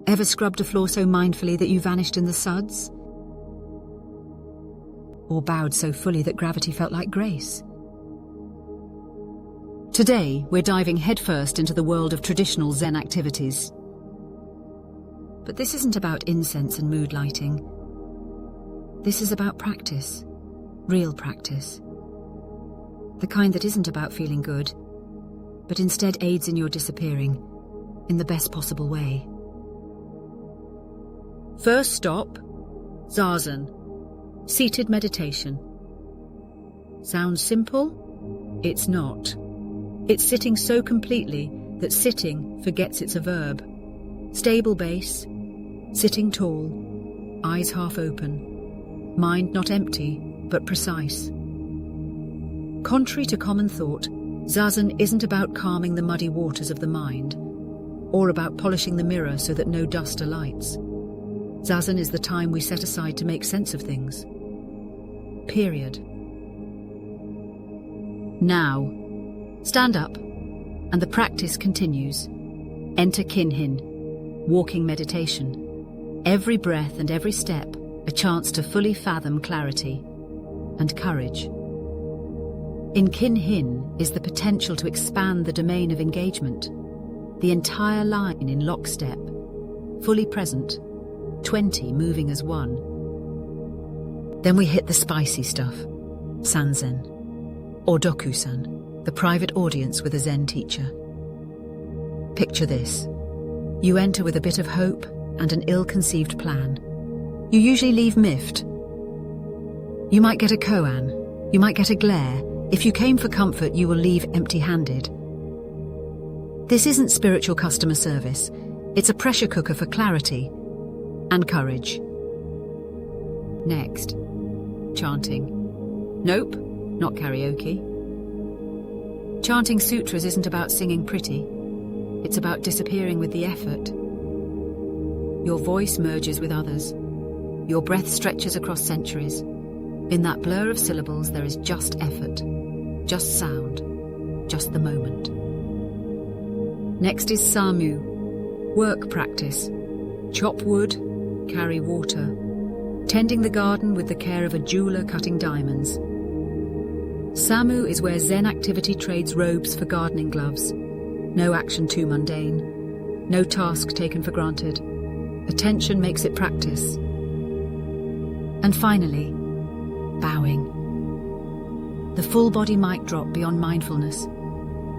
Ever scrubbed a floor so mindfully that you vanished in the suds? Or bowed so fully that gravity felt like grace? Today, we're diving headfirst into the world of traditional Zen activities. But this isn't about incense and mood lighting. This is about practice, real practice. The kind that isn't about feeling good, but instead aids in your disappearing in the best possible way. First stop, zazen, seated meditation. Sounds simple? It's not. It's sitting so completely that sitting forgets it's a verb. Stable base, sitting tall, eyes half open, mind not empty, but precise. Contrary to common thought, zazen isn't about calming the muddy waters of the mind, or about polishing the mirror so that no dust alights. Zazen is the time we set aside to make sense of things. Period. Now, stand up, and the practice continues. Enter kinhin, walking meditation. Every breath and every step, a chance to fully fathom clarity and courage. In kinhin is the potential to expand the domain of engagement, the entire line in lockstep, fully present, 20 moving as one. Then we hit the spicy stuff, sanzen, or dokusan, the private audience with a Zen teacher. Picture this. You enter with a bit of hope and an ill-conceived plan. You usually leave miffed. You might get a koan, you might get a glare. If you came for comfort, you will leave empty-handed. This isn't spiritual customer service. It's a pressure cooker for clarity and courage. Next, chanting. Nope, not karaoke. Chanting sutras isn't about singing pretty. It's about disappearing with the effort. Your voice merges with others. Your breath stretches across centuries. In that blur of syllables, there is just effort, just sound, just the moment. Next is samu, work practice. Chop wood, carry water, tending the garden with the care of a jeweler cutting diamonds. Samu is where Zen activity trades robes for gardening gloves. No action too mundane, no task taken for granted. Attention makes it practice. And finally, bowing. The full body mic drop beyond mindfulness.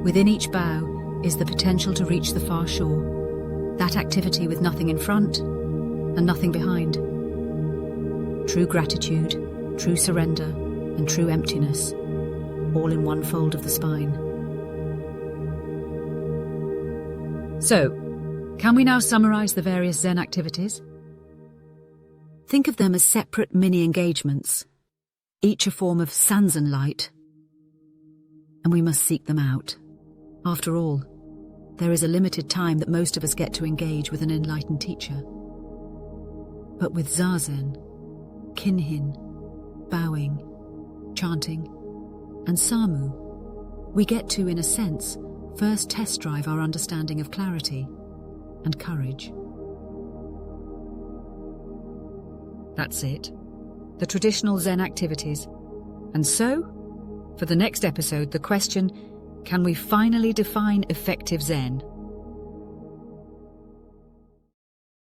Within each bow is the potential to reach the far shore. That activity with nothing in front and nothing behind. True gratitude, true surrender, and true emptiness, all in one fold of the spine. So, can we now summarize the various Zen activities? Think of them as separate mini-engagements, each a form of sanzen light, and we must seek them out. After all, there is a limited time that most of us get to engage with an enlightened teacher. But with zazen, kinhin, bowing, chanting, and samu, we get to, in a sense, first test drive our understanding of clarity and courage. That's it. The traditional Zen activities. And so, for the next episode, the question, can we finally define effective Zen?